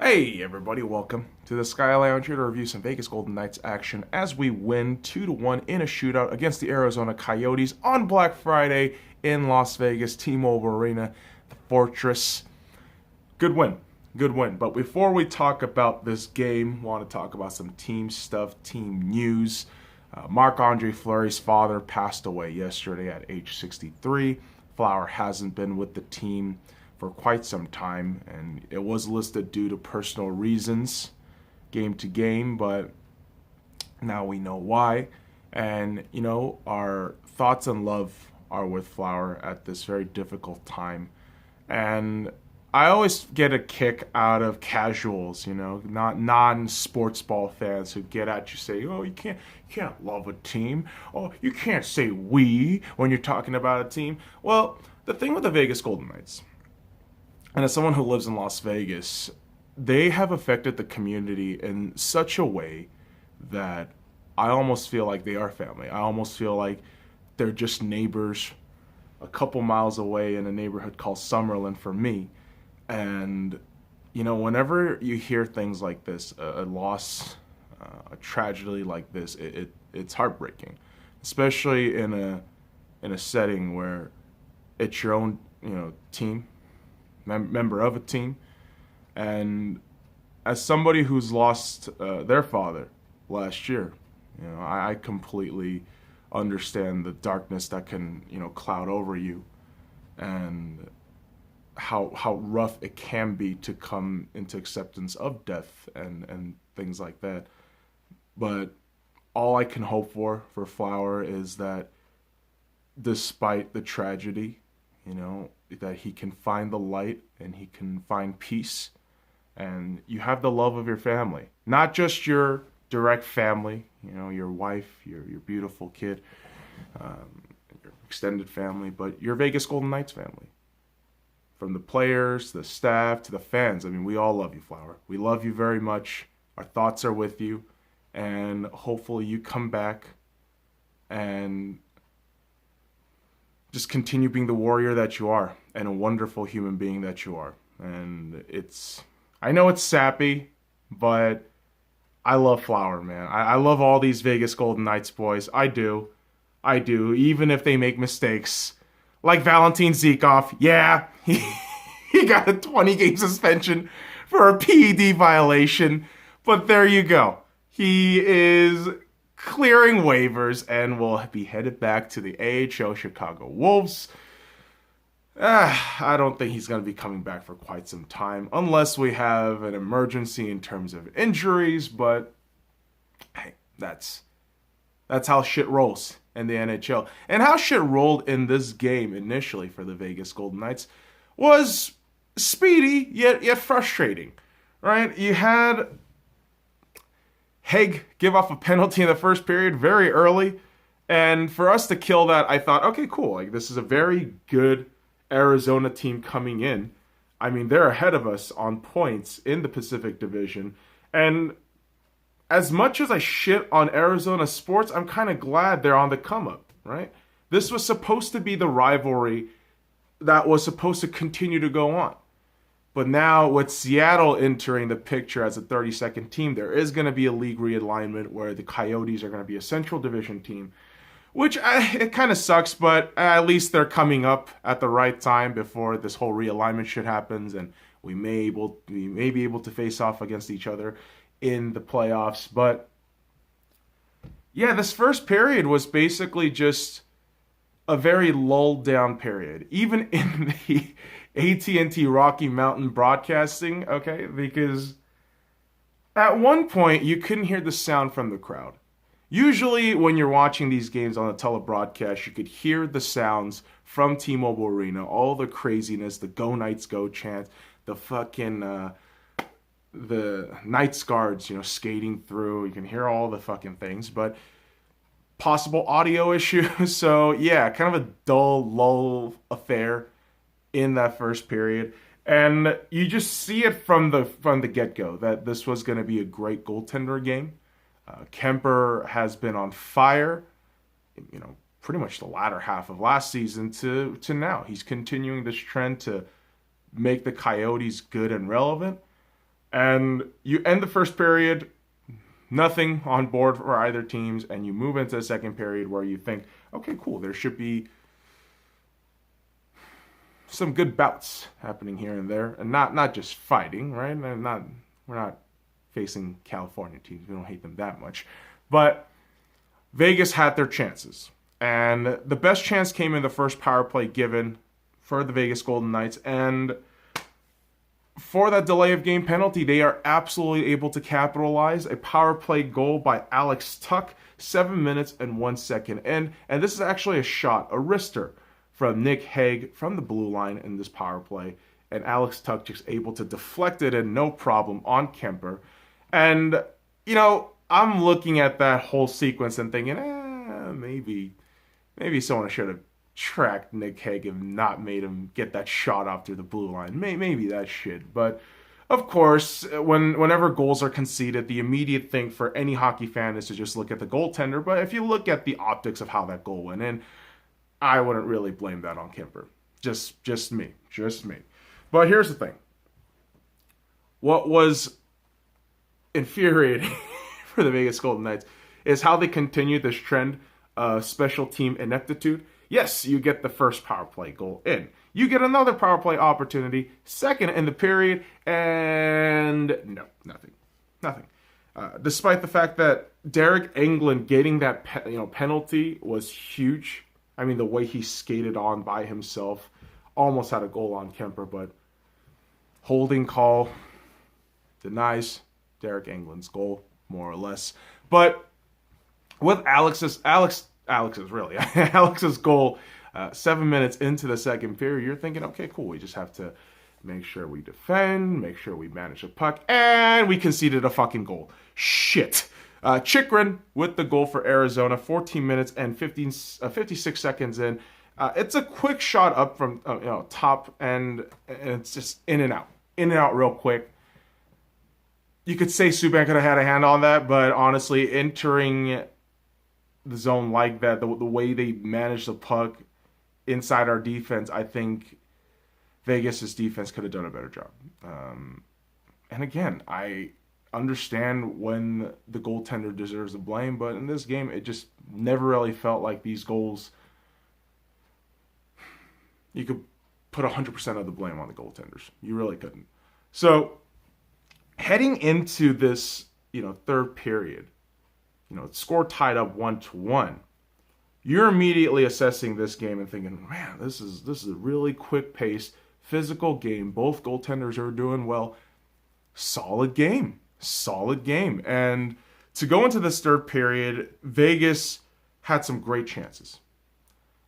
Hey everybody, welcome to the SkyLounge here to review some Vegas Golden Knights action as we win 2-1 in a shootout against the Arizona Coyotes on Black Friday in Las Vegas, T-Mobile Arena, the Fortress. Good win, good win. But before we talk about this game, I want to talk about some team stuff, team news. Marc-Andre Fleury's father passed away yesterday at age 63. Flower hasn't been with the team for quite some time, and it was listed due to personal reasons, game to game, but now we know why. And, our thoughts and love are with Flower at this very difficult time. And I always get a kick out of casuals, not non-sports ball fans who get at you, say, oh, you can't love a team. Oh, you can't say we when you're talking about a team. Well, the thing with the Vegas Golden Knights, and as someone who lives in Las Vegas, they have affected the community in such a way that I almost feel like they are family. I almost feel like they're just neighbors a couple miles away in a neighborhood called Summerlin for me. And, whenever you hear things like this, a loss, a tragedy like this, it's heartbreaking, especially in a setting where it's your own, team, member of a team. And as somebody who's lost their father last year, I completely understand the darkness that can, cloud over you, and how rough it can be to come into acceptance of death and things like that. But all I can hope for Flower is that despite the tragedy, that he can find the light and he can find peace, and you have the love of your family, not just your direct family, your wife, your beautiful kid, your extended family, but your Vegas Golden Knights family. From the players, the staff, to the fans. I mean, we all love you, Flower. We love you very much. Our thoughts are with you, and hopefully you come back and just continue being the warrior that you are and a wonderful human being that you are. And I know it's sappy, but I love Flower, man. I love all these Vegas Golden Knights boys. I do. Even if they make mistakes. Like Valentin Zykov. Yeah, he got a 20-game suspension for a PED violation. But there you go. He is clearing waivers and will be headed back to the AHL Chicago Wolves. I don't think he's going to be coming back for quite some time, unless we have an emergency in terms of injuries, but hey, that's how shit rolls in the NHL. And how shit rolled in this game initially for the Vegas Golden Knights was speedy, yet frustrating, right? You had Haig give off a penalty in the first period very early. And for us to kill that, I thought, okay, cool. Like, this is a very good Arizona team coming in. I mean, they're ahead of us on points in the Pacific Division. And as much as I shit on Arizona sports, I'm kind of glad they're on the come up, right? This was supposed to be the rivalry that was supposed to continue to go on. But now with Seattle entering the picture as a 32nd team, there is going to be a league realignment where the Coyotes are going to be a Central Division team, which it kind of sucks, but at least they're coming up at the right time before this whole realignment shit happens, and we may be able to face off against each other in the playoffs. But yeah, this first period was basically just a very lulled down period, even in the AT&T Rocky Mountain broadcasting, okay? Because at one point, you couldn't hear the sound from the crowd. Usually, when you're watching these games on a telebroadcast, you could hear the sounds from T-Mobile Arena, all the craziness, the Go Knights Go chant, the fucking, the Knights guards, skating through. You can hear all the fucking things, but possible audio issues. So, yeah, kind of a dull, lull affair in that first period, and you just see it from the get-go that this was going to be a great goaltender game. Kemper has been on fire, pretty much the latter half of last season to now. He's continuing this trend to make the Coyotes good and relevant. And you end the first period, nothing on board for either teams, and you move into the second period where you think, okay, cool, there should be some good bouts happening here and there, and not just fighting, right? And we're not facing California teams. We don't hate them that much. But Vegas had their chances. And the best chance came in the first power play given for the Vegas Golden Knights. And for that delay of game penalty, they are absolutely able to capitalize. A power play goal by Alex Tuch, 7 minutes and 1 second in. And this is actually a shot, a wrister, from Nick Hague from the blue line in this power play. And Alex Tuch just able to deflect it in no problem on Kemper. And, I'm looking at that whole sequence and thinking, maybe someone should have tracked Nick Hague and not made him get that shot off through the blue line. Maybe that shit. But, of course, whenever goals are conceded, the immediate thing for any hockey fan is to just look at the goaltender. But if you look at the optics of how that goal went in, I wouldn't really blame that on Kemper. Just me. But here's the thing. What was infuriating for the Vegas Golden Knights is how they continued this trend of special team ineptitude. Yes, you get the first power play goal in. You get another power play opportunity, second in the period, and no, nothing. Despite the fact that Derek Englund getting that penalty was huge. I mean, the way he skated on by himself, almost had a goal on Kemper, but holding call denies Derek Englund's goal, more or less. But with Alex's goal, 7 minutes into the second period, you're thinking, okay, cool, we just have to make sure we defend, make sure we manage the puck, and we conceded a fucking goal. Shit. Chychrun with the goal for Arizona, 14 minutes and 56 seconds in. It's a quick shot up from top, and it's just in and out real quick. You could say Subban could have had a hand on that, but honestly, entering the zone like that, the way they managed the puck inside our defense, I think Vegas' defense could have done a better job. And again, I understand when the goaltender deserves the blame, but in this game, it just never really felt like these goals, you could put 100% of the blame on the goaltenders. You really couldn't. So, heading into this, third period, score tied up 1-1. You're immediately assessing this game and thinking, man, this is a really quick-paced, physical game. Both goaltenders are doing well. Solid game. And to go into this third period, Vegas had some great chances.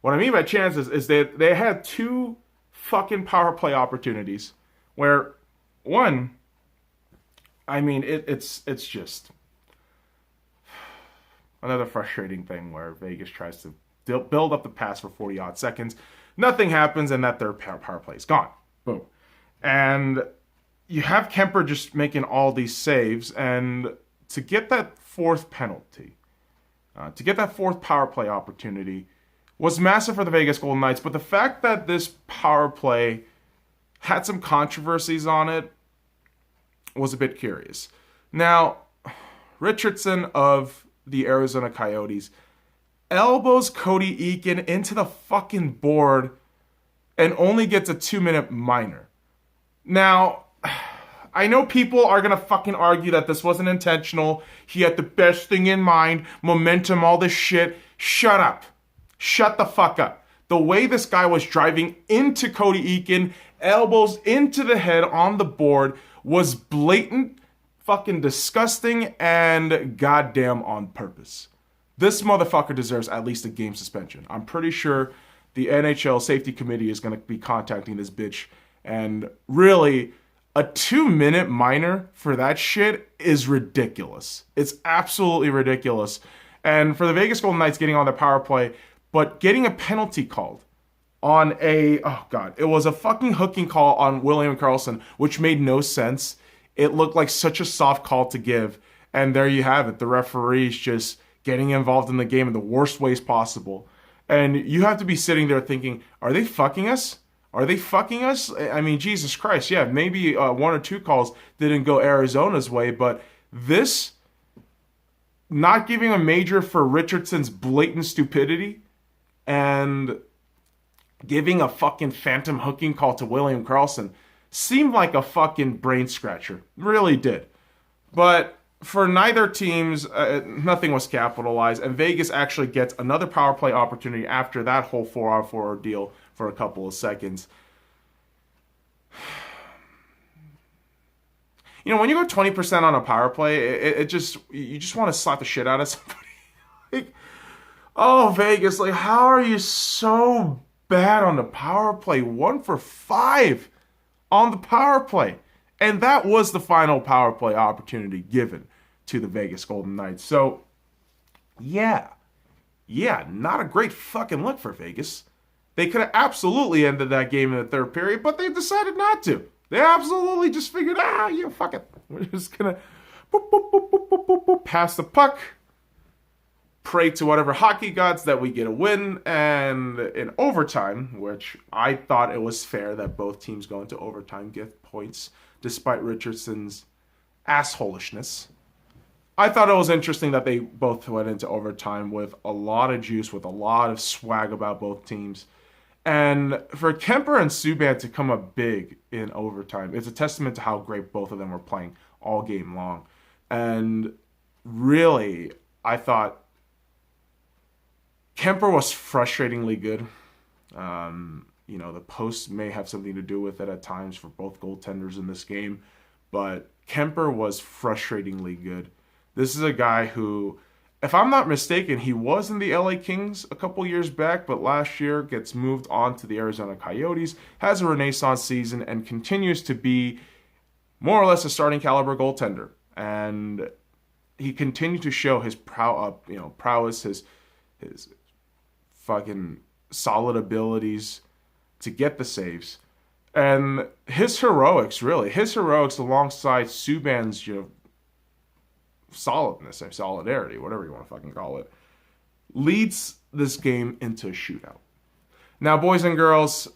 What I mean by chances is that they had two fucking power play opportunities where one, I mean, it's just another frustrating thing where Vegas tries to build up the pass for 40-odd seconds. Nothing happens, and that third power play is gone. Boom. And you have Kemper just making all these saves, and to get that fourth penalty, to get that fourth power play opportunity was massive for the Vegas Golden Knights. But the fact that this power play had some controversies on it was a bit curious. Now, Richardson of the Arizona Coyotes elbows Cody Eakin into the fucking board and only gets a 2-minute minor. Now, I know people are going to fucking argue that this wasn't intentional. He had the best thing in mind, momentum, all this shit. Shut up. Shut the fuck up. The way this guy was driving into Cody Eakin, elbows into the head on the board, was blatant, fucking disgusting, and goddamn on purpose. This motherfucker deserves at least a game suspension. I'm pretty sure the NHL safety committee is going to be contacting this bitch. And really, a 2-minute minor for that shit is ridiculous. It's absolutely ridiculous. And for the Vegas Golden Knights getting on the power play, but getting a penalty called on it was a fucking hooking call on William Karlsson, which made no sense. It looked like such a soft call to give. And there you have it. The referee's just getting involved in the game in the worst ways possible. And you have to be sitting there thinking, are they fucking us? Are they fucking us? I mean, Jesus Christ, yeah, maybe one or two calls didn't go Arizona's way, but this not giving a major for Richardson's blatant stupidity and giving a fucking phantom hooking call to William Karlsson seemed like a fucking brain scratcher. Really did. But for neither teams, nothing was capitalized, and Vegas actually gets another power play opportunity after that whole 4-on-4 ordeal for a couple of seconds. You know, when you go 20% on a power play, you just want to slap the shit out of somebody. Like, oh, Vegas, like, how are you so bad on the power play? 1 for 5 on the power play. And that was the final power play opportunity given to the Vegas Golden Knights. So, yeah, not a great fucking look for Vegas. They could have absolutely ended that game in the third period, but they decided not to. They absolutely just figured, fuck it. We're just going to boop, boop, boop, boop, boop, boop, boop, pass the puck, pray to whatever hockey gods that we get a win, and in overtime, which I thought it was fair that both teams go into overtime, get points, despite Richardson's assholishness. I thought it was interesting that they both went into overtime with a lot of juice, with a lot of swag about both teams. And for Kemper and Subban to come up big in overtime, it's a testament to how great both of them were playing all game long. And really, I thought Kemper was frustratingly good. The post may have something to do with it at times for both goaltenders in this game, but Kemper was frustratingly good. This is a guy who, if I'm not mistaken, he was in the LA Kings a couple years back, but last year gets moved on to the Arizona Coyotes, has a renaissance season, and continues to be more or less a starting caliber goaltender. And he continued to show his prowess, his fucking solid abilities to get the saves. And his heroics alongside Subban's, solidness or solidarity, whatever you want to fucking call it, leads this game into a shootout. Now, boys and girls,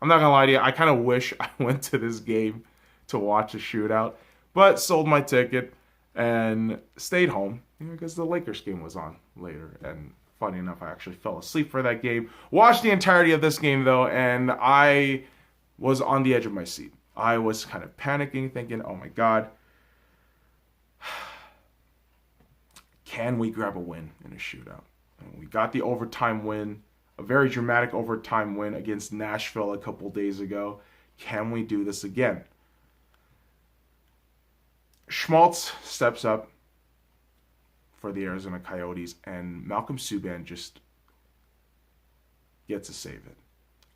I'm not going to lie to you, I kind of wish I went to this game to watch a shootout, but sold my ticket and stayed home because the Lakers game was on later. And funny enough, I actually fell asleep for that game. Watched the entirety of this game, though, and I was on the edge of my seat. I was kind of panicking, thinking, oh my God, can we grab a win in a shootout? And we got the overtime win, a very dramatic overtime win against Nashville a couple days ago. Can we do this again? Schmaltz steps up for the Arizona Coyotes, and Malcolm Subban just gets to save it.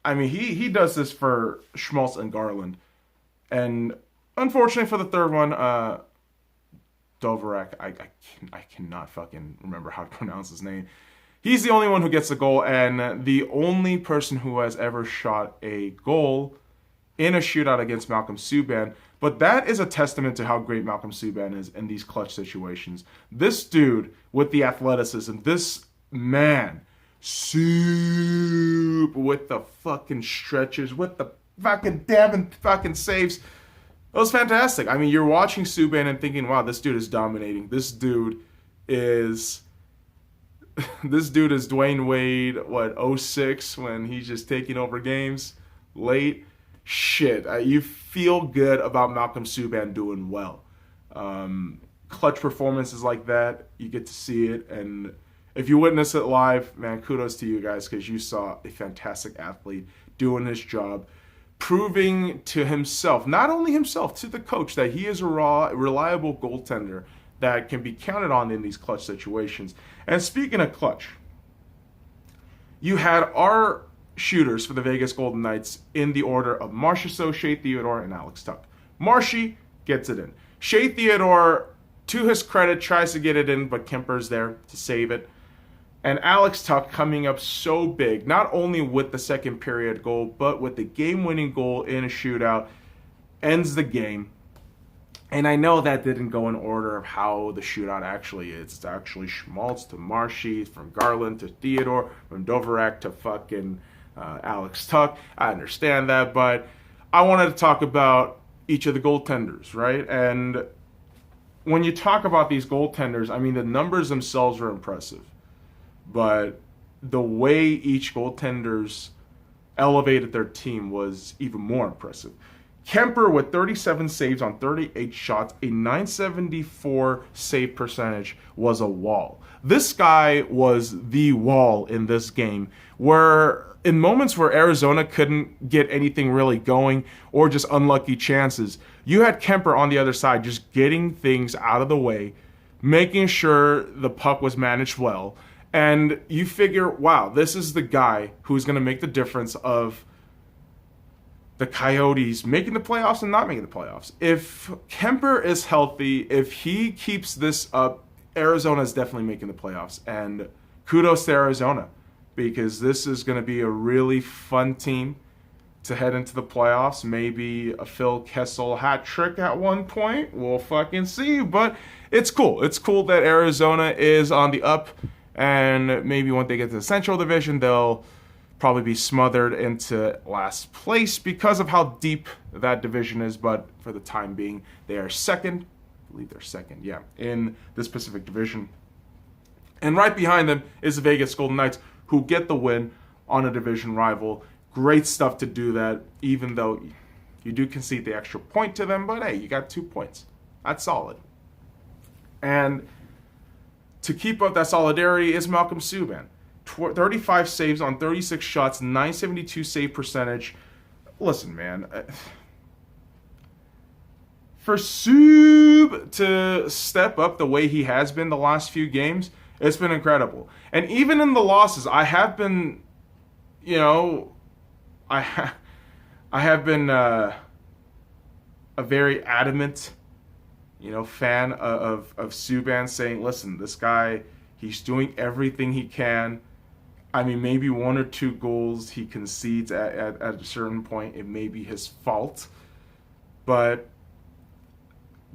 I mean, he does this for Schmaltz and Garland. And unfortunately for the third one, Dvorak, I cannot fucking remember how to pronounce his name. He's the only one who gets the goal, and the only person who has ever shot a goal in a shootout against Malcolm Subban. But that is a testament to how great Malcolm Subban is in these clutch situations. This dude with the athleticism, this man, with the fucking stretches, with the fucking damn fucking saves. It was fantastic. I mean, you're watching Subban and thinking, wow, this dude is dominating. This dude is Dwayne Wade, 06, when he's just taking over games late. Shit, you feel good about Malcolm Subban doing well. Clutch performances like that, you get to see it. And if you witness it live, man, kudos to you guys, because you saw a fantastic athlete doing his job, proving to himself, not only himself, to the coach, that he is a reliable goaltender that can be counted on in these clutch situations. And speaking of clutch, you had our shooters for the Vegas Golden Knights in the order of Marchessault, Shea Theodore, and Alex Tuch. Marshy gets it in. Shea Theodore, to his credit, tries to get it in, but Kemper's there to save it. And Alex Tuch coming up so big, not only with the second period goal, but with the game-winning goal in a shootout, ends the game. And I know that didn't go in order of how the shootout actually is. It's actually Schmaltz to Marshy, from Garland to Theodore, from Dvorak to fucking Alex Tuck. I understand that, but I wanted to talk about each of the goaltenders, right? And when you talk about these goaltenders, I mean, the numbers themselves are impressive, but the way each goaltenders elevated their team was even more impressive. Kemper with 37 saves on 38 shots, a .974 save percentage, was a wall. This guy was the wall in this game, where in moments where Arizona couldn't get anything really going or just unlucky chances, you had Kemper on the other side just getting things out of the way, making sure the puck was managed well. And you figure, wow, this is the guy who's going to make the difference of the Coyotes making the playoffs and not making the playoffs. If Kemper is healthy, if he keeps this up, Arizona is definitely making the playoffs. And kudos to Arizona, because this is going to be a really fun team to head into the playoffs. Maybe a Phil Kessel hat trick at one point. We'll fucking see. But it's cool. It's cool that Arizona is on the up. And maybe when they get to the Central Division, they'll probably be smothered into last place because of how deep that division is. But for the time being, they are second. I believe they're second, yeah, in this Pacific Division. And right behind them is the Vegas Golden Knights, who get the win on a division rival. Great stuff to do that, even though you do concede the extra point to them. But hey, you got 2 points. That's solid. And to keep up that solidarity is Malcolm Subban. 35 saves on 36 shots, .972 save percentage. Listen, man. For Sub to step up the way he has been the last few games, it's been incredible. And even in the losses, I have been, I have been a very adamant, fan of Subban, saying, listen, this guy, he's doing everything he can. I mean, maybe 1 or 2 goals he concedes at a certain point. It may be his fault. But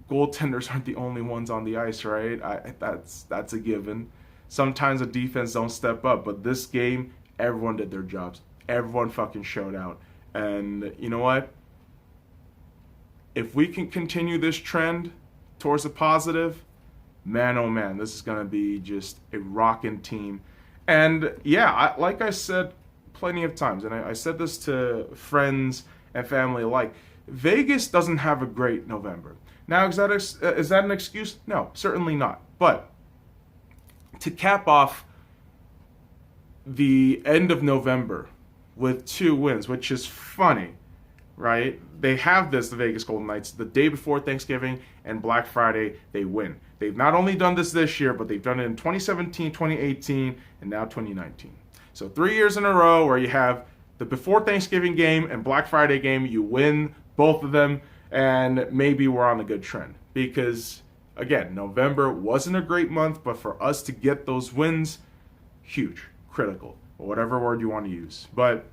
goaltenders aren't the only ones on the ice, right? That's a given. Sometimes the defense don't step up. But this game, everyone did their jobs. Everyone fucking showed out. And you know what? If we can continue this trend towards the positive, man, oh man, this is going to be just a rocking team. And yeah, like I said plenty of times, and I said this to friends and family alike, Vegas doesn't have a great November. Now, is that an excuse? No, certainly not. But to cap off the end of November with 2 wins, which is funny, right? They have the Vegas Golden Knights, the day before Thanksgiving and Black Friday, they win. They've not only done this year, but they've done it in 2017, 2018, and now 2019. So 3 years in a row where you have the before Thanksgiving game and Black Friday game, you win both of them, and maybe we're on a good trend. Because, again, November wasn't a great month, but for us to get those wins, huge, critical, whatever word you want to use. But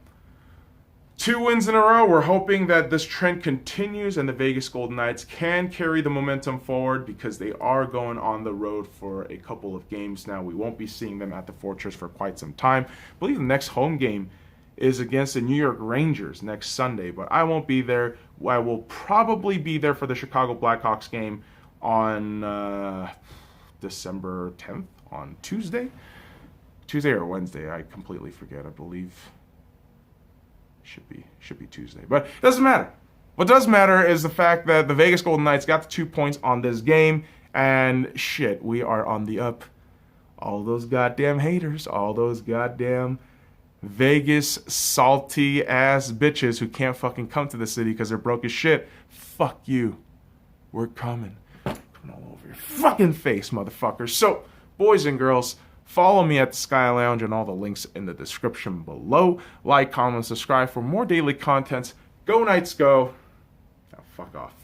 2 wins in a row. We're hoping that this trend continues and the Vegas Golden Knights can carry the momentum forward, because they are going on the road for a couple of games now. We won't be seeing them at the Fortress for quite some time. I believe the next home game is against the New York Rangers next Sunday, but I won't be there. I will probably be there for the Chicago Blackhawks game on December 10th, on Tuesday or Wednesday. I completely forget. I believe should be Tuesday, but it doesn't matter. What does matter is the fact that the Vegas Golden Knights got the 2 points on this game, and shit, we are on the up. All those goddamn haters, all those goddamn Vegas salty ass bitches who can't fucking come to the city because they're broke as shit. Fuck you. We're coming. Coming all over your fucking face, motherfuckers. So, boys and girls, follow me at the Sky Lounge and all the links in the description below. Like, comment, subscribe for more daily content. Go Knights, go. Now, fuck off.